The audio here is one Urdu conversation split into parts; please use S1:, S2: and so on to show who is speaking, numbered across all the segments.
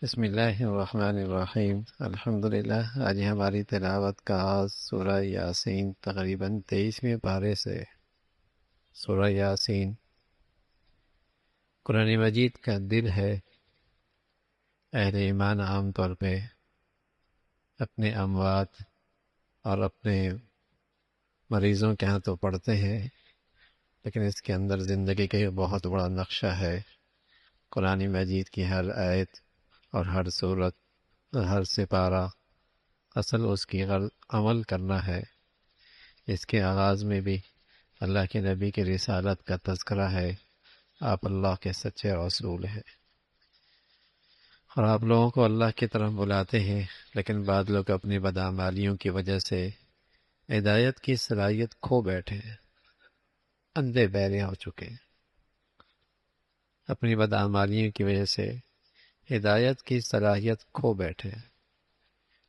S1: بسم اللہ الرحمن الرحیم الحمدللہ۔ آج ہماری تلاوت کا آغاز سورہ یاسین تقریباً 23ویں پارے سے۔ سورہ یاسین قرآن مجید کا دل ہے۔ اہل ایمان عام طور پہ اپنے اموات اور اپنے مریضوں کے ہاں تو پڑھتے ہیں، لیکن اس کے اندر زندگی کا ایک بہت بڑا نقشہ ہے۔ قرآن مجید کی ہر آیت اور ہر سورت اور ہر سپارہ اصل اس کی غرض عمل کرنا ہے۔ اس کے آغاز میں بھی اللہ کے نبی کی رسالت کا تذکرہ ہے۔ آپ اللہ کے سچے رسول ہیں اور آپ لوگوں کو اللہ کی طرف بلاتے ہیں، لیکن بعض لوگ اپنی بدعمالیوں کی وجہ سے ہدایت کی صلاحیت کھو بیٹھے ہیں، اندھے بہرے ہو چکے ہیں۔ اپنی بدعمالیوں کی وجہ سے ہدایت کی صلاحیت کھو بیٹھے ہیں۔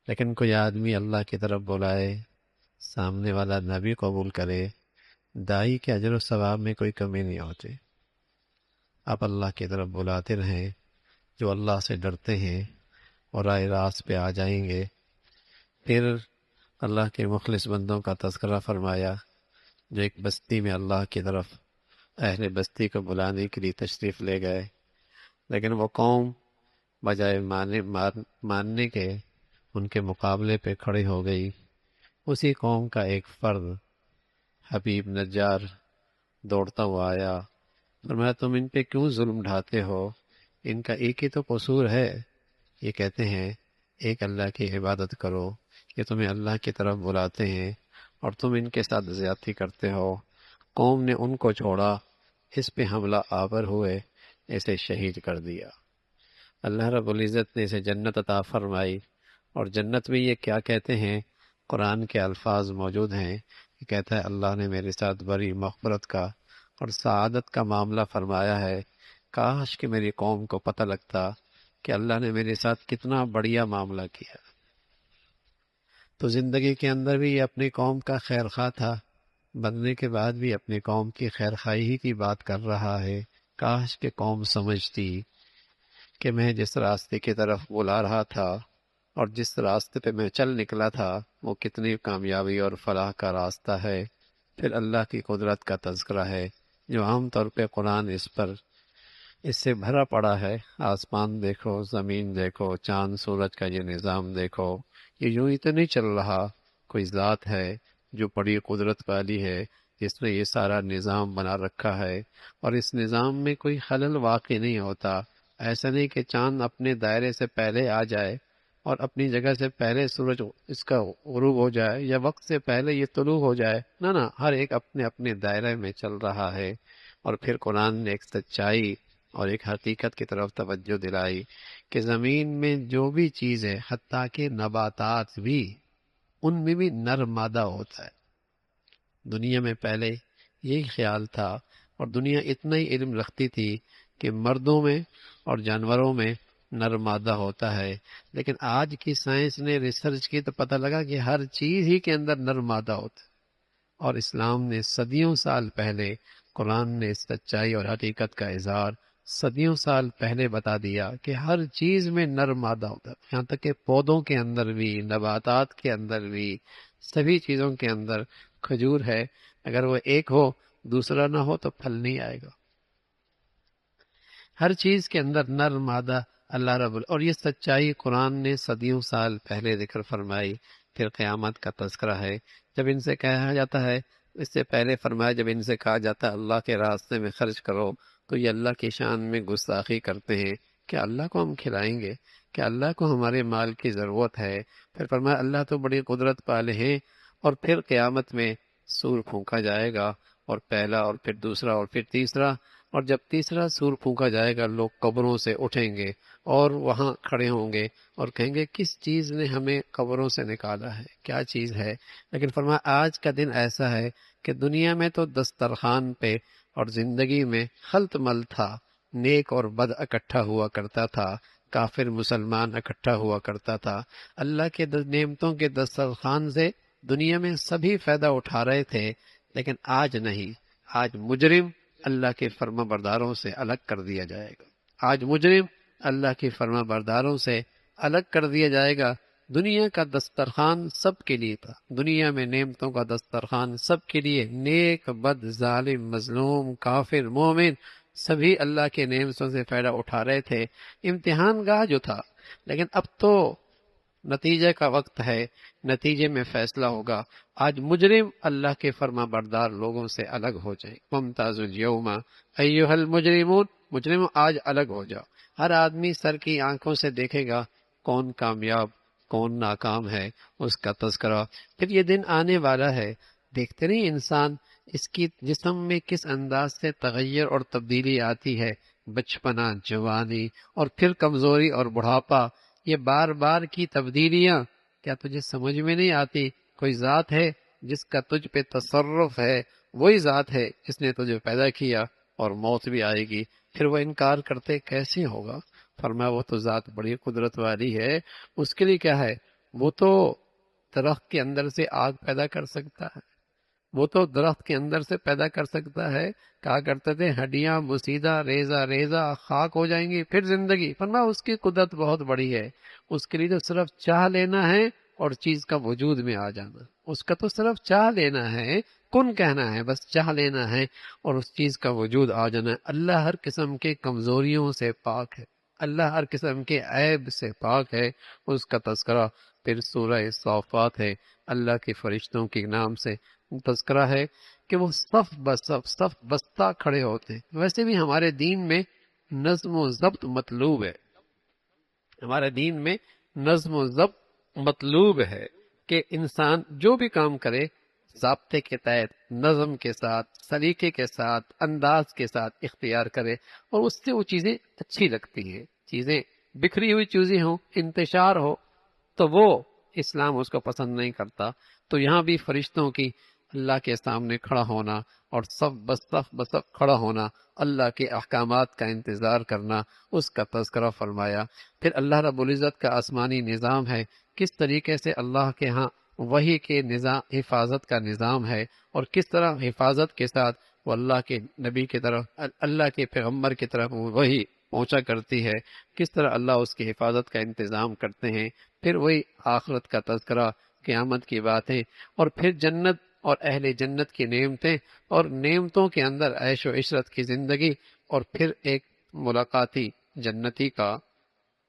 S1: لیکن کوئی آدمی اللہ کی طرف بلائے، سامنے والا نبی قبول کرے، دائی کے اجر و ثواب میں کوئی کمی نہیں ہوتی۔ آپ اللہ کی طرف بلاتے رہیں۔ جو اللہ سے ڈرتے ہیں اور راہ راست پہ آ جائیں گے۔ پھر اللہ کے مخلص بندوں کا تذکرہ فرمایا، جو ایک بستی میں اللہ کی طرف اہل بستی کو بلانے کے لیے تشریف لے گئے، لیکن وہ قوم بجائے ماننے کے ان کے مقابلے پہ کھڑی ہو گئی۔ اسی قوم کا ایک فرد حبیب نجار دوڑتا ہوا آیا، فرمایا تم ان پہ کیوں ظلم ڈھاتے ہو؟ ان کا ایک ہی تو قصور ہے، یہ کہتے ہیں ایک اللہ کی عبادت کرو، یہ تمہیں اللہ کی طرف بلاتے ہیں اور تم ان کے ساتھ زیادتی کرتے ہو۔ قوم نے ان کو چھوڑا، اس پہ حملہ آور ہوئے، اسے شہید کر دیا۔ اللہ رب العزت نے اسے جنت عطا فرمائی، اور جنت میں یہ کیا کہتے ہیں؟ قرآن کے الفاظ موجود ہیں، یہ کہتا ہے اللہ نے میرے ساتھ بڑی مغفرت کا اور سعادت کا معاملہ فرمایا ہے۔ کاش کہ میری قوم کو پتہ لگتا کہ اللہ نے میرے ساتھ کتنا بڑھیا معاملہ کیا۔ تو زندگی کے اندر بھی یہ اپنی قوم کا خیر خواہ تھا، بننے کے بعد بھی اپنی قوم کی خیر خواہی ہی کی بات کر رہا ہے۔ کاش کہ قوم سمجھتی کہ میں جس راستے کی طرف بلا رہا تھا اور جس راستے پہ میں چل نکلا تھا وہ کتنی کامیابی اور فلاح کا راستہ ہے۔ پھر اللہ کی قدرت کا تذکرہ ہے، جو عام طور پہ قرآن اس سے بھرا پڑا ہے۔ آسمان دیکھو، زمین دیکھو، چاند سورج کا یہ نظام دیکھو، یہ یوں ہی تو نہیں چل رہا۔ کوئی ذات ہے جو بڑی قدرت والی ہے، جس نے یہ سارا نظام بنا رکھا ہے، اور اس نظام میں کوئی خلل واقع نہیں ہوتا۔ ایسا نہیں کہ چاند اپنے دائرے سے پہلے آ جائے اور اپنی جگہ سے پہلے سورج اس کا غروب ہو جائے، یا وقت سے پہلے یہ طلوع ہو جائے۔ نہ، ہر ایک اپنے اپنے دائرے میں چل رہا ہے۔ اور پھر قرآن نے ایک سچائی اور ایک حقیقت کی طرف توجہ دلائی کہ زمین میں جو بھی چیز ہے، حتیٰ کہ نباتات بھی، ان میں بھی نر مادہ ہوتا ہے۔ دنیا میں پہلے یہی خیال تھا، اور دنیا اتنا ہی علم رکھتی تھی کہ مردوں میں اور جانوروں میں نر مادہ ہوتا ہے، لیکن آج کی سائنس نے ریسرچ کی تو پتہ لگا کہ ہر چیز ہی کے اندر نر مادہ ہوتا ہے۔ اور اسلام نے صدیوں سال پہلے، قرآن نے اس سچائی اور حقیقت کا اظہار صدیوں سال پہلے بتا دیا کہ ہر چیز میں نر مادہ ہوتا ہے، یہاں تک کہ پودوں کے اندر بھی، نباتات کے اندر بھی، سبھی چیزوں کے اندر۔ کھجور ہے، اگر وہ ایک ہو دوسرا نہ ہو تو پھل نہیں آئے گا۔ ہر چیز کے اندر نر مادہ اللہ اور یہ سچائی قرآن نے صدیوں سال پہلے ذکر فرمائی۔ پھر قیامت کا تذکرہ ہے، جب ان سے کہا جاتا ہے، اس سے پہلے فرمایا جب ان سے کہا جاتا ہے اللہ کے راستے میں خرچ کرو، تو یہ اللہ کی شان میں گستاخی کرتے ہیں کہ اللہ کو ہم کھلائیں گے، کہ اللہ کو ہمارے مال کی ضرورت ہے۔ پھر فرمایا اللہ تو بڑی قدرت والے ہیں۔ اور پھر قیامت میں سور پھونکا جائے گا، اور پہلا اور پھر دوسرا اور پھر تیسرا، اور جب تیسرا سور پھونکا جائے گا لوگ قبروں سے اٹھیں گے اور وہاں کھڑے ہوں گے اور کہیں گے کس چیز نے ہمیں قبروں سے نکالا ہے، کیا چیز ہے؟ لیکن فرمایا آج کا دن ایسا ہے کہ دنیا میں تو دسترخوان پہ اور زندگی میں خلط مل تھا، نیک اور بد اکٹھا ہوا کرتا تھا، کافر مسلمان اکٹھا ہوا کرتا تھا۔ اللہ کے نعمتوں کے دسترخوان سے دنیا میں سبھی فائدہ اٹھا رہے تھے، لیکن آج نہیں۔ آج مجرم اللہ کے فرما برداروں سے الگ کر دیا جائے گا۔ آج مجرم اللہ کی فرما برداروں سے الگ کر دیا جائے گا۔ دنیا کا دسترخوان سب کے لیے تھا، دنیا میں نعمتوں کا دسترخوان سب کے لیے، نیک بد ظالم مظلوم کافر مومن سبھی اللہ کے نعمتوں سے فائدہ اٹھا رہے تھے، امتحان گاہ جو تھا۔ لیکن اب تو نتیجے کا وقت ہے، نتیجے میں فیصلہ ہوگا۔ آج مجرم اللہ کے فرما بردار لوگوں سے الگ ہو جائیں۔ ممتاز الیوم ایھا المجرمون، مجرموں آج الگ ہو جاؤ۔ ہر آدمی سر کی آنکھوں سے دیکھے گا کون کامیاب کون ناکام ہے، اس کا تذکرہ۔ پھر یہ دن آنے والا ہے، دیکھتے نہیں انسان اس کی جسم میں کس انداز سے تغیر اور تبدیلی آتی ہے، بچپنا جوانی اور پھر کمزوری اور بڑھاپا، یہ بار بار کی تبدیلیاں کیا تجھے سمجھ میں نہیں آتی؟ کوئی ذات ہے جس کا تجھ پہ تصرف ہے، وہی ذات ہے جس نے تجھے پیدا کیا، اور موت بھی آئے گی، پھر وہ انکار کرتے کیسے ہوگا؟ فرمایا وہ تو ذات بڑی قدرت والی ہے، اس کے لیے کیا ہے، وہ تو درخت کے اندر سے آگ پیدا کر سکتا ہے، وہ تو درخت کے اندر سے پیدا کر سکتا ہے۔ کہا کرتے تھے ہڈیاں بسیدہ ریزہ ریزہ خاک ہو جائیں گی پھر زندگی۔ فرمایا اس کی قدرت بہت بڑی ہے، اس کے لیے تو صرف چاہ لینا ہے اور چیز کا وجود میں آ جانا، اس کا تو صرف چاہ لینا ہے، کن کہنا ہے، بس چاہ لینا ہے اور اس چیز کا وجود آ جانا ہے۔ اللہ ہر قسم کے کمزوریوں سے پاک ہے، اللہ ہر قسم کے عیب سے پاک ہے، اس کا تذکرہ پھر سورہ صافات ہے، اللہ کے فرشتوں کے نام سے تذکرہ ہے کہ وہ صف بصف صف بستہ کھڑے ہوتے ہیں۔ ویسے بھی ہمارے دین میں نظم و ضبط مطلوب ہے، ہمارے دین میں نظم و ضبط مطلوب ہے کہ انسان جو بھی کام کرے ضابطے کے تحت نظم کے ساتھ سلیقے کے ساتھ انداز کے ساتھ اختیار کرے، اور اس سے وہ چیزیں اچھی لگتی ہیں۔ چیزیں بکھری ہوئی چیزیں ہوں، انتشار ہو، تو وہ اسلام اس کو پسند نہیں کرتا۔ تو یہاں بھی فرشتوں کی اللہ کے سامنے کھڑا ہونا اور صف بصف کھڑا ہونا، اللہ کے احکامات کا انتظار کرنا، اس کا تذکرہ فرمایا۔ پھر اللہ رب العزت کا آسمانی نظام ہے، کس طریقے سے اللہ کے ہاں وحی کے نظام حفاظت کا نظام ہے، اور کس طرح حفاظت کے ساتھ وہ اللہ کے نبی کی طرف اللہ کے پیغمبر کی طرف وحی پہنچا کرتی ہے، کس طرح اللہ اس کی حفاظت کا انتظام کرتے ہیں۔ پھر وہی آخرت کا تذکرہ، قیامت کی باتیں، اور پھر جنت اور اہل جنت کی نعمتیں، اور نعمتوں کے اندر عیش و عشرت کی زندگی، اور پھر ایک ملاقاتی جنتی کا،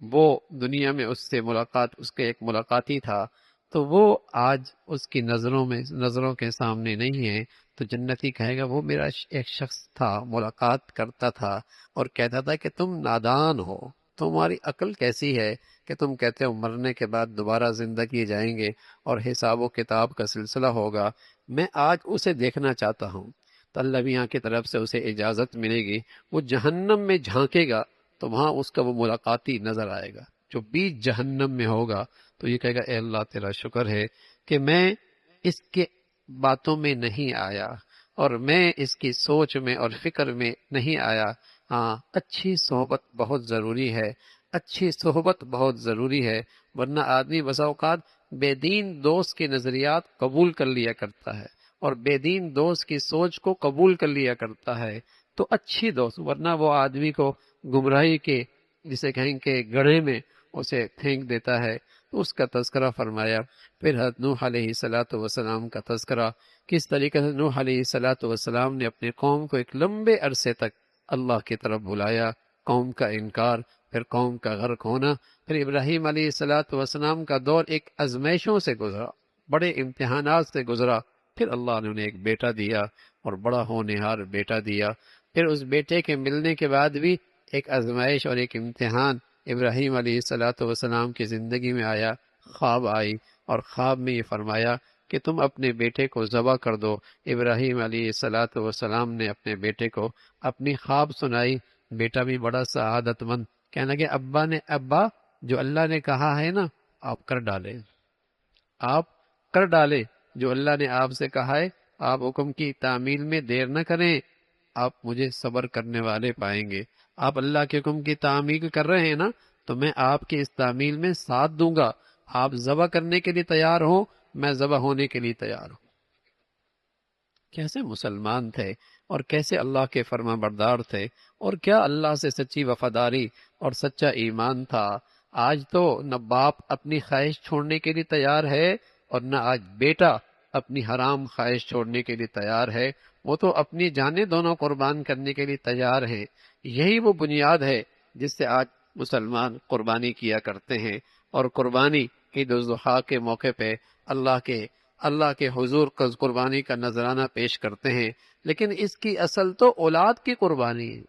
S1: وہ دنیا میں اس سے ملاقات، اس کے ایک ملاقاتی تھا، تو وہ آج اس کی نظروں کے سامنے نہیں ہے، تو جنتی کہے گا وہ میرا ایک شخص تھا، ملاقات کرتا تھا اور کہتا تھا کہ تم نادان ہو، تمہاری عقل کیسی ہے کہ تم کہتے ہو مرنے کے بعد دوبارہ زندگی جائیں گے اور حساب و کتاب کا سلسلہ ہوگا۔ میں آج اسے دیکھنا چاہتا ہوں، تو اللہ میاں کی طرف سے اسے اجازت ملے گی، وہ جہنم میں جھانکے گا تو وہاں اس کا وہ ملاقاتی نظر آئے گا جو بیچ جہنم میں ہوگا، تو یہ کہے گا اے اللہ تیرا شکر ہے کہ میں اس کے باتوں میں نہیں آیا، اور میں اس کی سوچ میں اور فکر میں نہیں آیا۔ ہاں، اچھی صحبت بہت ضروری ہے، اچھی صحبت بہت ضروری ہے، ورنہ آدمی بسا اوقات بے دین دوست کے نظریات قبول کر لیا کرتا ہے، اور بے دین دوست کی سوچ کو قبول کر لیا کرتا ہے، تو اچھی دوست، ورنہ وہ آدمی کو گمراہی کے جسے کہیں کہ گڑھے میں اسے پھینک دیتا ہے۔ تو اس کا تذکرہ فرمایا۔ پھر حضرت نوح علیہ السلام کا تذکرہ، کس طریقے سے نوح علیہ السلام نے اپنے قوم کو ایک لمبے عرصے تک اللہ کی طرف بلایا، قوم کا انکار، پھر قوم کا غرق ہونا، پھر ابراہیم علیہ السلام کا دور ایک ازمائشوں سے گزرا، بڑے امتحانات سے گزرا، پھر اللہ نے انہیں ایک بیٹا دیا اور بڑا ہونہار بیٹا دیا۔ پھر اس بیٹے کے ملنے کے بعد بھی ایک آزمائش اور ایک امتحان ابراہیم علیہ السلام کی زندگی میں آیا، خواب آئی، اور خواب میں یہ فرمایا کہ تم اپنے بیٹے کو ذبح کر دو۔ ابراہیم علیہ السلام نے اپنے بیٹے کو اپنی خواب سنائی، بیٹا بھی بڑا سعادت مند، کہنے لگے ابا جو اللہ نے کہا ہے نا آپ کر ڈالے، آپ کر ڈالے، جو اللہ نے آپ سے کہا ہے، آپ حکم کی تعمیل میں دیر نہ کریں، آپ مجھے صبر کرنے والے پائیں گے۔ آپ اللہ کے حکم کی تعمیل کر رہے ہیں نا، تو میں آپ کی اس تعمیل میں ساتھ دوں گا۔ آپ ذبح کرنے کے لیے تیار ہوں، میں ذبح ہونے کے لیے تیار ہوں۔ کیسے مسلمان تھے، اور کیسے اللہ کے فرما بردار تھے، اور کیا اللہ سے سچی وفاداری اور سچا ایمان تھا۔ آج تو نہ باپ اپنی خواہش چھوڑنے کے لیے تیار ہے، اور نہ آج بیٹا اپنی حرام خواہش چھوڑنے کے لیے تیار ہے، وہ تو اپنی جانیں دونوں قربان کرنے کے لیے تیار ہیں۔ یہی وہ بنیاد ہے جس سے آج مسلمان قربانی کیا کرتے ہیں، اور قربانی عید الاضحیٰ کے موقع پہ اللہ کے حضور قربانی کا نذرانہ پیش کرتے ہیں، لیکن اس کی اصل تو اولاد کی قربانی ہے،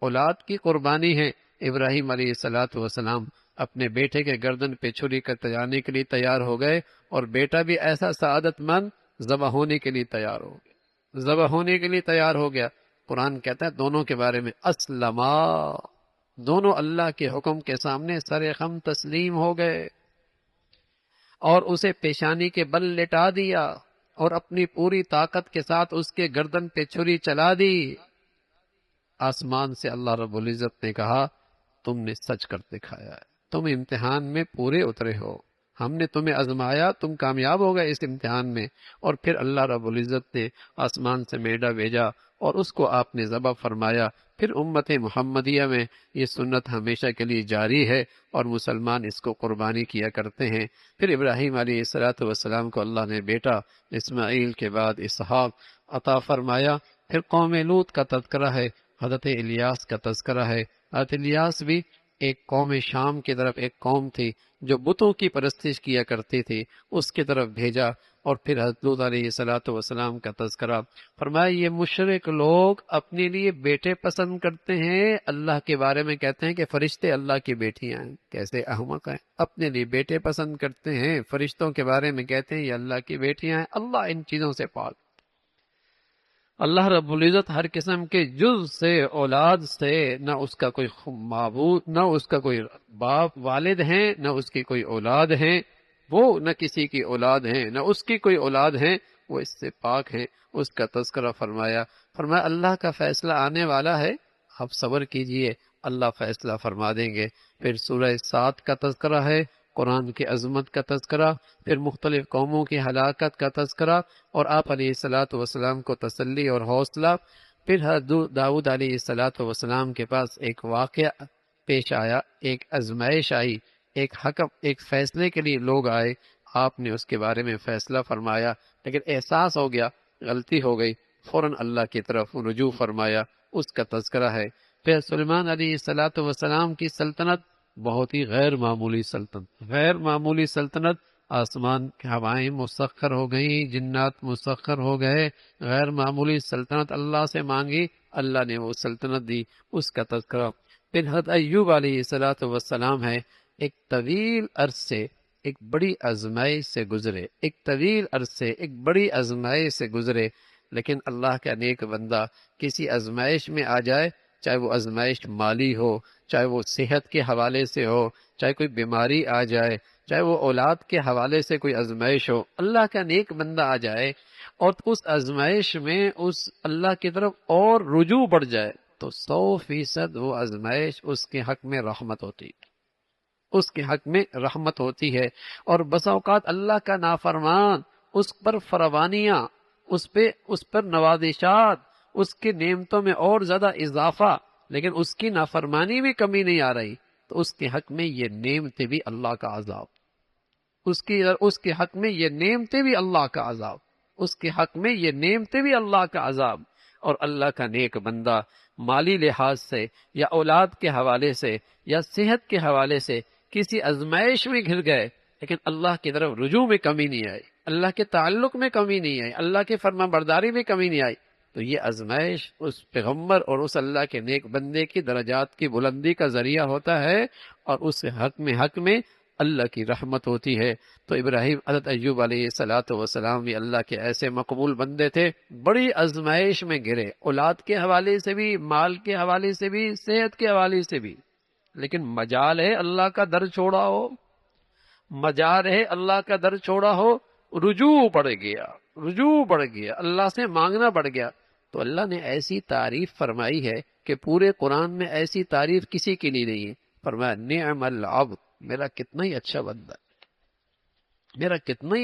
S1: اولاد کی قربانی ہے۔ ابراہیم علیہ السلام اپنے بیٹے کے گردن پہ چھری کرتے جانے کے لیے تیار ہو گئے، اور بیٹا بھی ایسا سعادت مند ذبح ہونے کے لیے تیار ہو گیا، ذبح ہونے کے لیے تیار ہو گیا۔ قرآن کہتا ہے دونوں کے بارے میں اسلما، دونوں اللہ کے حکم کے سامنے سر خم تسلیم ہو گئے، اور اسے پیشانی کے بل لٹا دیا، اور اپنی پوری طاقت کے ساتھ اس کے گردن پہ چھری چلا دی۔ آسمان سے اللہ رب العزت نے کہا تم نے سچ کر دکھایا ہے، تم امتحان میں پورے اترے ہو، ہم نے تمہیں آزمایا، تم کامیاب ہو گئے اس امتحان میں۔ اور پھر اللہ رب العزت نے آسمان سے میڈا بھیجا، اور اس کو آپ نے ذبح فرمایا۔ پھر امت محمدیہ میں یہ سنت ہمیشہ کے لیے جاری ہے، اور مسلمان اس کو قربانی کیا کرتے ہیں۔ پھر ابراہیم علیہ السلام کو اللہ نے بیٹا اسماعیل کے بعد اسحاق عطا فرمایا۔ پھر قوم لوط کا تذکرہ ہے، حضرت الیاس کا تذکرہ ہے۔ حضرت الیاس بھی ایک قوم شام کی طرف، ایک قوم تھی جو بتوں کی پرستش کیا کرتی تھی، اس کی طرف بھیجا۔ اور پھر حضرت لوط علیہ السلام کا تذکرہ فرمایا، یہ مشرک لوگ اپنے لیے بیٹے پسند کرتے ہیں، اللہ کے بارے میں کہتے ہیں کہ فرشتے اللہ کی بیٹیاں ہیں۔ کیسے احمق ہیں، اپنے لیے بیٹے پسند کرتے ہیں، فرشتوں کے بارے میں کہتے ہیں یہ اللہ کی بیٹیاں ہیں۔ اللہ ان چیزوں سے پاک۔ اللہ رب العزت ہر قسم کے جز سے، اولاد سے، نہ اس کا کوئی معبود، نہ اس کا کوئی باپ والد ہیں، نہ اس کی کوئی اولاد ہیں، وہ نہ کسی کی اولاد ہیں، نہ اس کی کوئی اولاد ہیں، وہ اس سے پاک ہیں۔ اس کا تذکرہ فرمایا اللہ کا فیصلہ آنے والا ہے، آپ صبر کیجئے، اللہ فیصلہ فرما دیں گے۔ پھر سورہ 7 کا تذکرہ ہے، قرآن کی عظمت کا تذکرہ، پھر مختلف قوموں کی ہلاکت کا تذکرہ، اور آپ علیہ السلام کو تسلی اور حوصلہ۔ پھر حضرت داؤد علیہ السلام کے پاس ایک واقعہ پیش آیا، ایک آزمائش آئی، ایک فیصلے کے لیے لوگ آئے، آپ نے اس کے بارے میں فیصلہ فرمایا، لیکن احساس ہو گیا غلطی ہو گئی، فوراً اللہ کی طرف رجوع فرمایا، اس کا تذکرہ ہے۔ پھر سلیمان علیہ السلام کی سلطنت بہت ہی غیر معمولی سلطنت، آسمان کی ہوائیں مسخر ہو گئیں، جنات مسخر ہو گئے، غیر معمولی سلطنت اللہ سے مانگی، اللہ نے وہ سلطنت دی، اس کا تذکرہ۔ پھر حضرت ایوب علیہ السلام ہے، ایک طویل عرصے ایک بڑی آزمائش سے گزرے، لیکن اللہ کا نیک بندہ کسی آزمائش میں آ جائے، چاہے وہ آزمائش مالی ہو، چاہے وہ صحت کے حوالے سے ہو، چاہے کوئی بیماری آ جائے، چاہے وہ اولاد کے حوالے سے کوئی آزمائش ہو، اللہ کا نیک بندہ آ جائے اور اس آزمائش میں اس اللہ کی طرف اور رجوع بڑھ جائے، تو 100% وہ آزمائش اس کے حق میں رحمت ہوتی ہے۔ اور بس اوقات اللہ کا نافرمان، اس پر فروانیاں، اس پر نوازشات، اس کی نعمتوں میں اور زیادہ اضافہ، لیکن اس کی نافرمانی میں کمی نہیں آ رہی، تو اس کے حق میں یہ نعمتیں بھی اللہ کا عذاب، اس کے حق میں یہ نعمتیں بھی اللہ کا عذاب، اس کے حق میں یہ نعمتیں بھی اللہ کا عذاب۔ اور اللہ کا نیک بندہ مالی لحاظ سے یا اولاد کے حوالے سے یا صحت کے حوالے سے کسی آزمائش میں گھر گئے، لیکن اللہ کی طرف رجوع میں کمی نہیں آئی، اللہ کے تعلق میں کمی نہیں آئی، اللہ کے فرما برداری میں کمی نہیں آئی، تو یہ آزمائش اس پیغمبر اور اس اللہ کے نیک بندے کی درجات کی بلندی کا ذریعہ ہوتا ہے، اور اس حق میں اللہ کی رحمت ہوتی ہے۔ تو حضرت ایوب علیہ السلام بھی اللہ کے ایسے مقبول بندے تھے، بڑی آزمائش میں گرے، اولاد کے حوالے سے بھی، مال کے حوالے سے بھی، صحت کے حوالے سے بھی، لیکن مجال ہے اللہ کا در چھوڑا ہو، رجوع بڑھ گیا، اللہ سے مانگنا بڑھ گیا، تو اللہ نے ایسی تعریف فرمائی ہے کہ پورے قرآن میں ایسی تعریف کسی کے لیے نہیں ہے۔ فرمایا نعم العبد، میرا کتنا ہی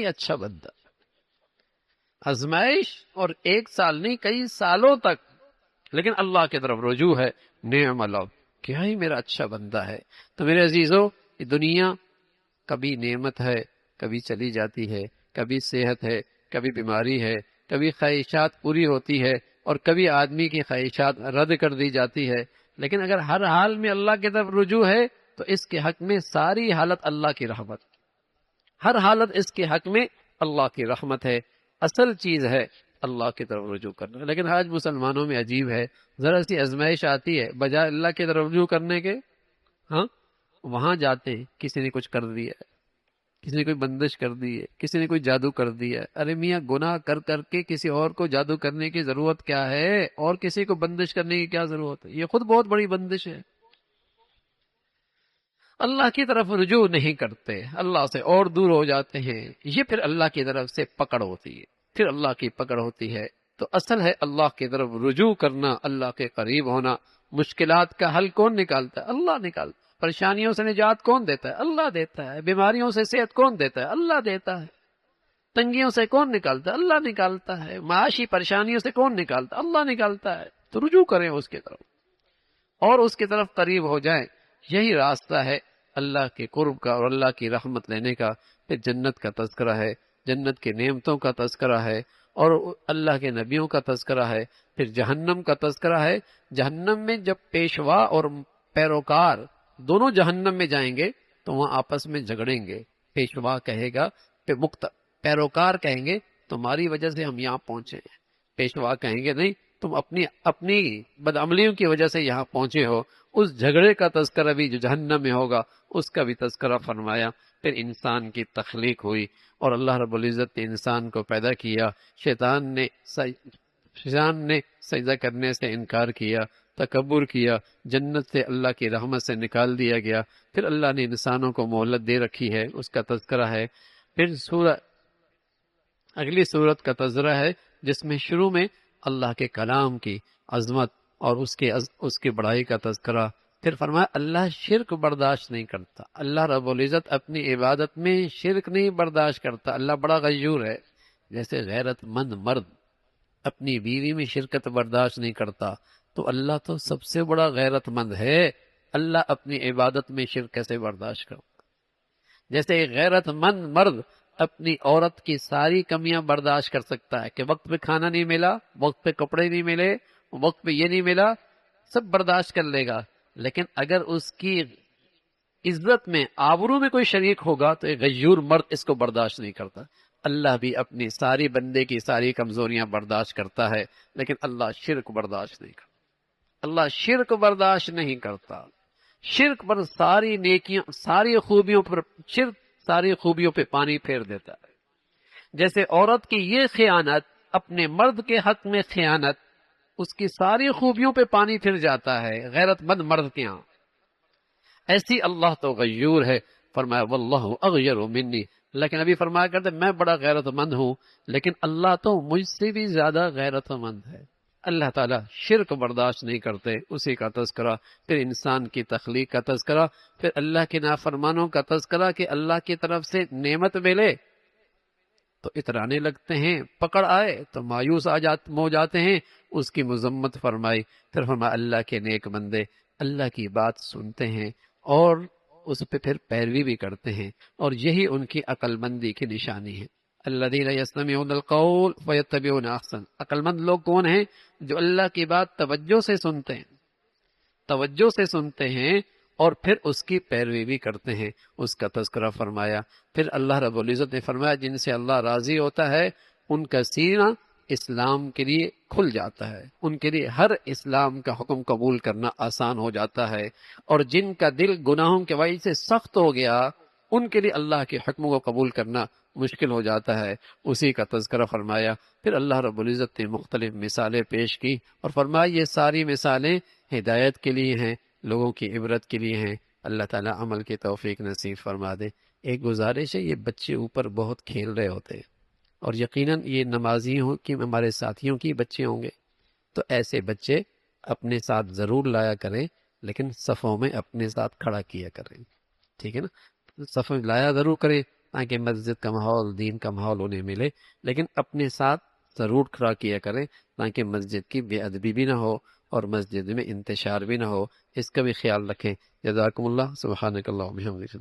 S1: اچھا بندہ، آزمائش، اور 1 سال نہیں کئی سالوں تک، لیکن اللہ کی طرف رجوع ہے. نعم العبد، کیا ہی میرا اچھا بندہ ہے. تو میرے عزیزو، یہ دنیا کبھی نعمت ہے، کبھی چلی جاتی ہے، کبھی صحت ہے، کبھی بیماری ہے، کبھی خواہشات پوری ہوتی ہے، اور کبھی آدمی کی خواہشات رد کر دی جاتی ہے. لیکن اگر ہر حال میں اللہ کی طرف رجوع ہے تو اس کے حق میں ساری حالت اللہ کی رحمت، ہر حالت اس کے حق میں اللہ کی رحمت ہے. اصل چیز ہے اللہ کی طرف رجوع کرنا. لیکن آج مسلمانوں میں عجیب ہے، ذرا سی آزمائش آتی ہے، بجائے اللہ کی طرف رجوع کرنے کے ہاں وہاں جاتے ہیں. کسی نے کچھ کر دیا ہے، کسی نے کوئی بندش کر دی ہے، کسی نے کوئی جادو کر دیا ہے. ارے میاں، گناہ کر کر کے کسی اور کو جادو کرنے کی ضرورت کیا ہے، اور کسی کو بندش کرنے کی کیا ضرورت ہے؟ یہ خود بہت بڑی بندش ہے. اللہ کی طرف رجوع نہیں کرتے، اللہ سے اور دور ہو جاتے ہیں. یہ پھر اللہ کی طرف سے پکڑ ہوتی ہے، پھر اللہ کی پکڑ ہوتی ہے. تو اصل ہے اللہ کی طرف رجوع کرنا، اللہ کے قریب ہونا. مشکلات کا حل کون نکالتا ہے؟ اللہ نکالتا ہے. پریشانیوں سے نجات کون دیتا ہے؟ اللہ دیتا ہے. بیماریوں سے صحت کون دیتا ہے؟ اللہ دیتا ہے. تنگیوں سے کون نکالتا ہے؟ اللہ نکالتا ہے. معاشی پریشانیوں سے کون نکالتا ہے؟ اللہ نکالتا ہے. تو رجوع کریں اس کی طرف اور اس کی طرف قریب ہو جائیں. یہی راستہ ہے اللہ کے قرب کا اور اللہ کی رحمت لینے کا. پھر جنت کا تذکرہ ہے، جنت کے نعمتوں کا تذکرہ ہے، اور اللہ کے نبیوں کا تذکرہ ہے. پھر جہنم کا تذکرہ ہے. جہنم میں جب پیشوا اور پیروکار دونوں جہنم میں جائیں گے تو وہاں آپس میں جھگڑیں گے. پیشوا کہے گا، پیروکار کہیں گے تمہاری وجہ سے ہم یہاں پہنچے ہیں. پیشوا کہیں گے نہیں، تم اپنی بدعملیوں کی وجہ سے یہاں پہنچے ہو. اس جھگڑے کا تذکرہ بھی جو جہنم میں ہوگا اس کا بھی تذکرہ فرمایا. پھر انسان کی تخلیق ہوئی اور اللہ رب العزت نے انسان کو پیدا کیا. شیطان نے سجدہ کرنے سے انکار کیا، تکبر کیا، جنت سے اللہ کی رحمت سے نکال دیا گیا. پھر اللہ نے انسانوں کو مہلت دے رکھی ہے، اس کا تذکرہ ہے. پھر اگلی صورت کا تذکرہ ہے جس میں شروع میں اللہ کے کلام کی عظمت اور اس کی بڑائی کا تذکرہ. پھر فرمایا اللہ شرک برداشت نہیں کرتا. اللہ رب العزت اپنی عبادت میں شرک نہیں برداشت کرتا. اللہ بڑا غیور ہے. جیسے غیرت مند مرد اپنی بیوی میں شرکت برداشت نہیں کرتا، تو اللہ تو سب سے بڑا غیرت مند ہے. اللہ اپنی عبادت میں شرک کیسے برداشت کرتا؟ جیسے ایک غیرت مند مرد اپنی عورت کی ساری کمیاں برداشت کر سکتا ہے کہ وقت پہ کھانا نہیں ملا، وقت پہ کپڑے نہیں ملے، وقت پہ یہ نہیں ملا، سب برداشت کر لے گا. لیکن اگر اس کی عزت میں، آبرو میں کوئی شریک ہوگا تو ایک غیور مرد اس کو برداشت نہیں کرتا. اللہ بھی اپنی ساری بندے کی ساری کمزوریاں برداشت کرتا ہے، لیکن اللہ شرک برداشت نہیں کرتا. اللہ شرک برداشت نہیں کرتا. شرک پر ساری نیکیاں، ساری خوبیوں پر شرک، ساری خوبیوں پہ پانی پھیر دیتا ہے. جیسے عورت کی یہ خیانت، اپنے مرد کے حق میں خیانت، اس کی ساری خوبیوں پہ پانی پھر جاتا ہے غیرت مند مرد کے ہاں. ایسی اللہ تو غیور ہے. فرمایا واللہ اغیر منی، لیکن ابھی فرمایا کرتے میں بڑا غیرت مند ہوں، لیکن اللہ تو مجھ سے بھی زیادہ غیرت مند ہے. اللہ تعالیٰ شرک برداشت نہیں کرتے، اسی کا تذکرہ. پھر انسان کی تخلیق کا تذکرہ. پھر اللہ کے نافرمانوں کا تذکرہ کہ اللہ کی طرف سے نعمت ملے تو اترانے لگتے ہیں، پکڑ آئے تو مایوس ہو جاتے ہیں. اس کی مذمت فرمائی. پھر فرمایا اللہ کے نیک بندے اللہ کی بات سنتے ہیں اور اس پہ پھر پیروی بھی کرتے ہیں، اور یہی ان کی عقل مندی کی نشانی ہے. الذین یستمعون القول فیتبعون احسن. عقل مند لوگ کون ہیں؟ جو اللہ کی بات توجہ سے سنتے ہیں، توجہ سے سنتے ہیں اور پھر اس کی پیروی بھی کرتے ہیں. اس کا تذکرہ فرمایا. پھر اللہ رب العزت نے فرمایا جن سے اللہ راضی ہوتا ہے ان کا سینہ اسلام کے لیے کھل جاتا ہے، ان کے لیے ہر اسلام کا حکم قبول کرنا آسان ہو جاتا ہے. اور جن کا دل گناہوں کے وجہ سے سخت ہو گیا ان کے لیے اللہ کے حکموں کو قبول کرنا مشکل ہو جاتا ہے. اسی کا تذکرہ فرمایا. پھر اللہ رب العزت نے مختلف مثالیں پیش کی اور فرمایا یہ ساری مثالیں ہدایت کے لیے ہیں، لوگوں کی عبرت کے لیے ہیں. اللہ تعالیٰ عمل کی توفیق نصیب فرما دے. ایک گزارش ہے، یہ بچے اوپر بہت کھیل رہے ہوتے ہیں اور یقیناً یہ نمازیوں کی، ہمارے ساتھیوں کی بچے ہوں گے، تو ایسے بچے اپنے ساتھ ضرور لایا کریں، لیکن صفوں میں اپنے ساتھ کھڑا کیا کریں. ٹھیک ہے نا؟ صفوں میں لایا ضرور کریں تاکہ مسجد کا ماحول، دین کا ماحول انہیں ملے، لیکن اپنے ساتھ ضرور کھڑا کیا کریں تاکہ مسجد کی بے ادبی بھی نہ ہو اور مسجد میں انتشار بھی نہ ہو، اس کا بھی خیال رکھیں۔ جزاکم اللہ، سبحانک اللہ و بحمدک۔